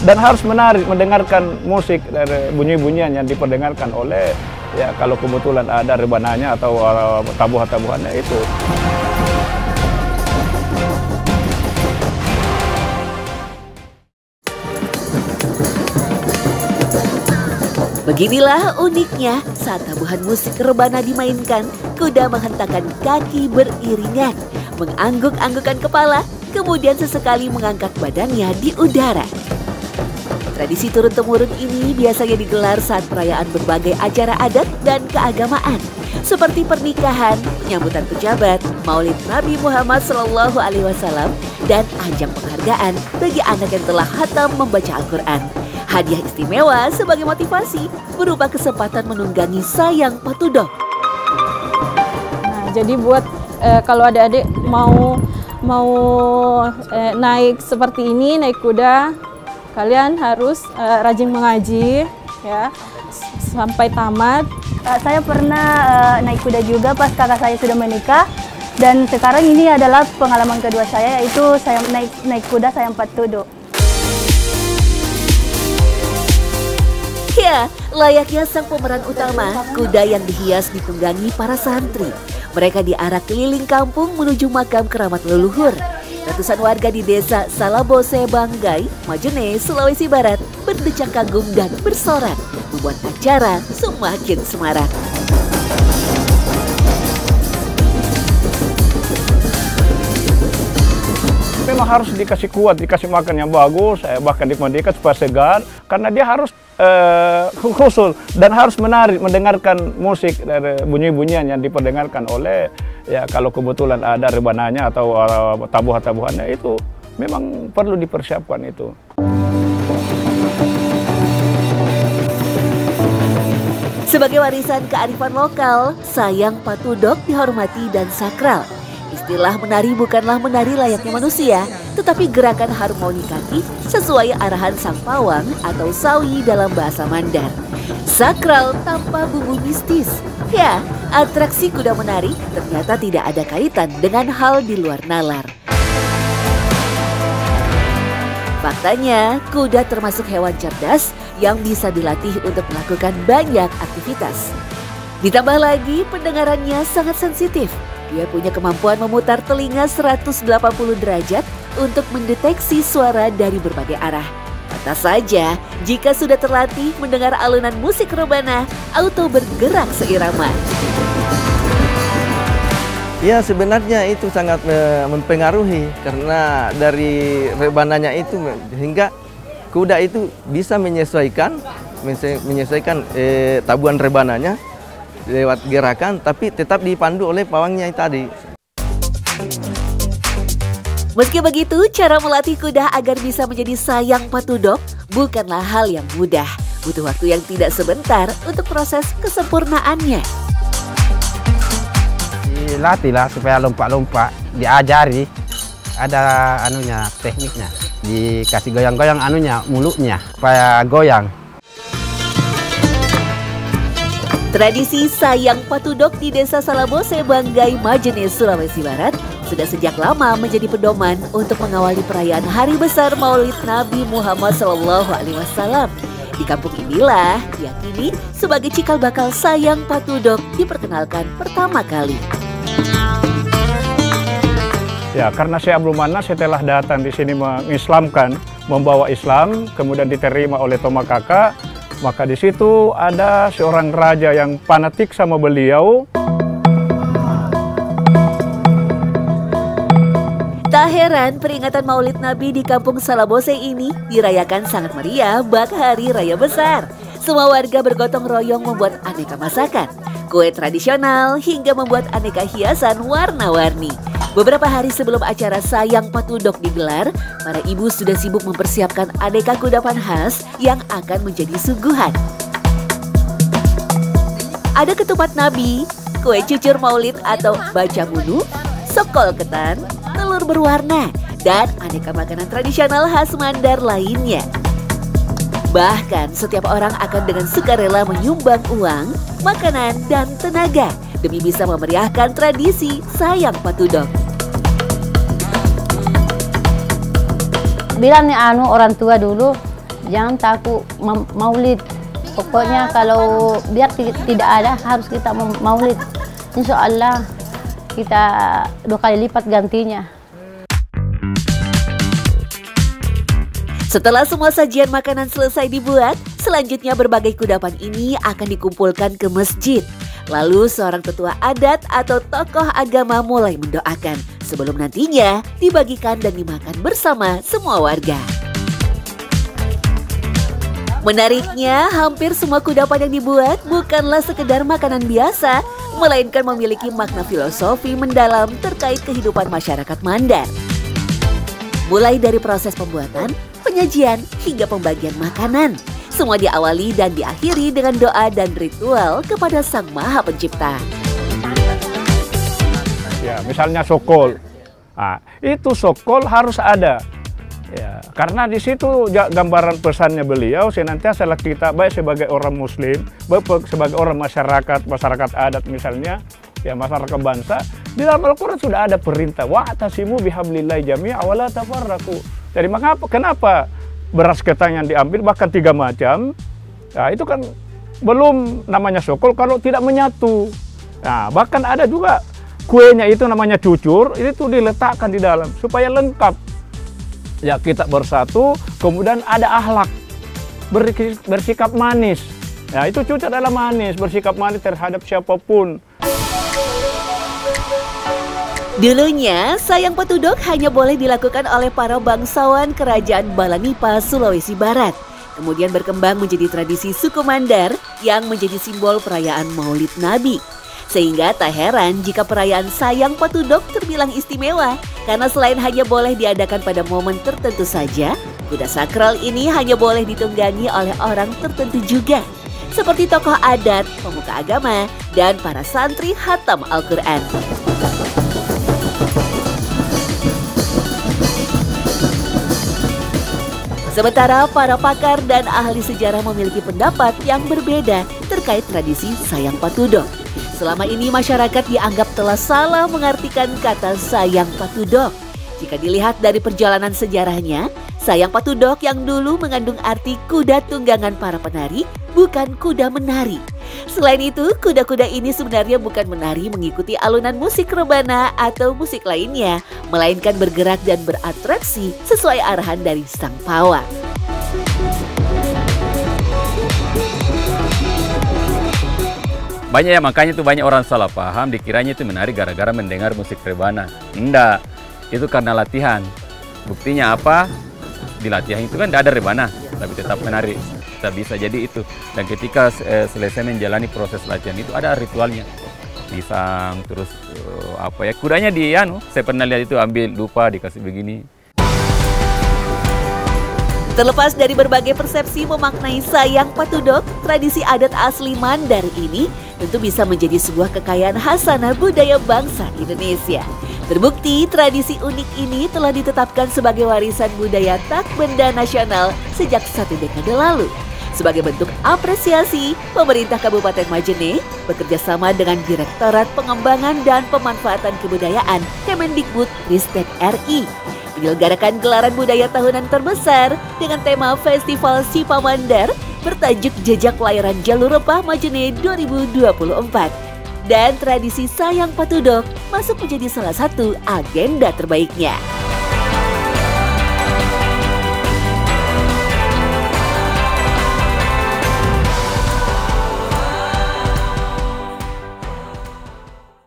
dan harus mendengarkan musik dari bunyi-bunyian yang diperdengarkan oleh ya kalau kebetulan ada rebananya atau tabuhan-tabuhannya itu. Beginilah uniknya saat tabuhan musik rebana dimainkan, kuda menghentakkan kaki beriringan, mengangguk-anggukkan kepala, kemudian sesekali mengangkat badannya di udara. Tradisi turun-temurun ini biasanya digelar saat perayaan berbagai acara adat dan keagamaan, seperti pernikahan, penyambutan pejabat, Maulid Nabi Muhammad SAW, dan ajang penghargaan bagi anak yang telah khatam membaca Al-Quran. Hadiah istimewa sebagai motivasi berupa kesempatan menunggangi Sayang Patudok. Nah, jadi buat kalau adik-adik mau naik seperti ini, naik kuda, kalian harus rajin mengaji ya sampai tamat. Saya pernah naik kuda juga pas kakak saya sudah menikah, dan sekarang ini adalah pengalaman kedua saya, yaitu saya naik kuda Sayang Patudok. Ya, layaknya sang pemeran utama, kuda yang dihias ditunggangi para santri. Mereka diarak keliling kampung menuju makam keramat leluhur. Ratusan warga di desa Salabose Banggai, Majene, Sulawesi Barat berdecak kagum dan bersorak, membuat acara semakin semarak. Memang harus dikasih kuat, dikasih makan yang bagus, bahkan dimandikan supaya segar, karena dia harus khusus dan harus mendengarkan musik dari bunyi-bunyian yang diperdengarkan oleh ya kalau kebetulan ada rebananya atau tabuhan-tabuhannya, itu memang perlu dipersiapkan itu. Sebagai warisan kearifan lokal, Sayang Patudok dihormati dan sakral. Istilah menari bukanlah menari layaknya manusia, tetapi gerakan harmoni kaki sesuai arahan sang pawang atau sawi dalam bahasa Mandar. Sakral tanpa bumbu mistis. Ya, atraksi kuda menari ternyata tidak ada kaitan dengan hal di luar nalar. Faktanya, kuda termasuk hewan cerdas yang bisa dilatih untuk melakukan banyak aktivitas. Ditambah lagi, pendengarannya sangat sensitif. Dia punya kemampuan memutar telinga 180 derajat untuk mendeteksi suara dari berbagai arah. Pantas saja, jika sudah terlatih mendengar alunan musik rebana, auto bergerak seirama. Ya, sebenarnya itu sangat mempengaruhi karena dari rebananya itu sehingga kuda itu bisa menyesuaikan tabuhan rebananya lewat gerakan, tapi tetap dipandu oleh pawangnya tadi. Meski begitu, cara melatih kuda agar bisa menjadi Sayang Patudok bukanlah hal yang mudah. Butuh waktu yang tidak sebentar untuk proses kesempurnaannya. Dilatihlah supaya lompat-lompat, diajari, ada tekniknya. Dikasih goyang-goyang mulutnya supaya goyang. Tradisi Sayang Patudok di desa Salabose Banggai, Majene, Sulawesi Barat sudah sejak lama menjadi pedoman untuk mengawali perayaan Hari Besar Maulid Nabi Muhammad SAW. Di kampung inilah diyakini sebagai cikal bakal Sayang Patudok diperkenalkan pertama kali. Ya, karena saya belum mana setelah datang di sini mengislamkan, membawa Islam, kemudian diterima oleh Toma Kakak, maka di situ ada seorang raja yang fanatik sama beliau. Tak heran peringatan Maulid Nabi di kampung Salabose ini dirayakan sangat meriah bak Hari Raya Besar. Semua warga bergotong royong membuat aneka masakan, kue tradisional, hingga membuat aneka hiasan warna-warni. Beberapa hari sebelum acara Sayang Patudok digelar, para ibu sudah sibuk mempersiapkan aneka kudapan khas yang akan menjadi suguhan. Ada ketupat nabi, kue cucur maulid atau bacamunu, sokol ketan, telur berwarna, dan aneka makanan tradisional khas Mandar lainnya. Bahkan setiap orang akan dengan sukarela menyumbang uang, makanan, dan tenaga demi bisa memeriahkan tradisi Sayang Patudok. Bilang nih orang tua dulu, jangan takut maulid. Pokoknya kalau biar tidak ada harus kita maulid. Insya Allah kita 2 kali lipat gantinya. Setelah semua sajian makanan selesai dibuat, selanjutnya berbagai kudapan ini akan dikumpulkan ke masjid. Lalu seorang tetua adat atau tokoh agama mulai mendoakan sebelum nantinya dibagikan dan dimakan bersama semua warga. Menariknya, hampir semua kudapan yang dibuat bukanlah sekedar makanan biasa, melainkan memiliki makna filosofi mendalam terkait kehidupan masyarakat Mandar. Mulai dari proses pembuatan, penyajian, hingga pembagian makanan. Semua diawali dan diakhiri dengan doa dan ritual kepada Sang Maha Pencipta. Ya, misalnya sokol. Nah, itu sokol harus ada. Ya, karena di situ gambaran pesannya beliau senantiasa kita baik sebagai orang muslim, baik sebagai orang masyarakat adat misalnya, ya masyarakat bangsa, di dalam Al-Qur'an sudah ada perintah wa'tasimu bihablillahi jami'a wa la tafarraqu. Jadi kenapa beras ketan yang diambil bahkan 3 macam? Nah, itu kan belum namanya sokol kalau tidak menyatu. Nah, bahkan ada juga kuenya itu namanya cucur, itu diletakkan di dalam supaya lengkap. Ya, kita bersatu, kemudian ada akhlak, bersikap manis. Ya, itu cucur adalah manis, bersikap manis terhadap siapapun. Dulunya, sayang petudok hanya boleh dilakukan oleh para bangsawan Kerajaan Balanipa, Sulawesi Barat. Kemudian berkembang menjadi tradisi suku Mandar yang menjadi simbol perayaan Maulid Nabi. Sehingga tak heran jika perayaan sayang petudok terbilang istimewa. Karena selain hanya boleh diadakan pada momen tertentu saja, kuda sakral ini hanya boleh ditunggangi oleh orang tertentu juga. Seperti tokoh adat, pemuka agama, dan para santri khatam Al-Quran. Sementara para pakar dan ahli sejarah memiliki pendapat yang berbeda terkait tradisi sayang patudok. Selama ini masyarakat dianggap telah salah mengartikan kata sayang patudok. Jika dilihat dari perjalanan sejarahnya, sayang patudok yang dulu mengandung arti kuda tunggangan para penari, bukan kuda menari. Selain itu, kuda-kuda ini sebenarnya bukan menari mengikuti alunan musik rebana atau musik lainnya, melainkan bergerak dan beratraksi sesuai arahan dari sang pawang. Banyak ya, makanya tuh banyak orang salah paham, dikiranya itu menari gara-gara mendengar musik rebana. Enggak, itu karena latihan. Buktinya apa? Di latihan itu kan tidak ada rebana, tapi tetap menari. Tetap bisa jadi itu. Dan ketika selesai menjalani proses latihan itu ada ritualnya. Pisang, terus apa ya, kudanya saya pernah lihat itu ambil, lupa dikasih begini. Terlepas dari berbagai persepsi memaknai sayang patudok, tradisi adat asli Mandar ini tentu bisa menjadi sebuah kekayaan khasanah budaya bangsa Indonesia. Terbukti tradisi unik ini telah ditetapkan sebagai warisan budaya tak benda nasional sejak 1 dekade lalu. Sebagai bentuk apresiasi, pemerintah Kabupaten Majene bekerja sama dengan Direktorat Pengembangan dan Pemanfaatan Kebudayaan Kemendikbud Ristek RI menyelenggarakan gelaran budaya tahunan terbesar dengan tema Festival Sipa Mandar bertajuk Jejak Pelayaran Jalur Rempah Majene 2024. Dan tradisi sayang patudok masuk menjadi salah satu agenda terbaiknya.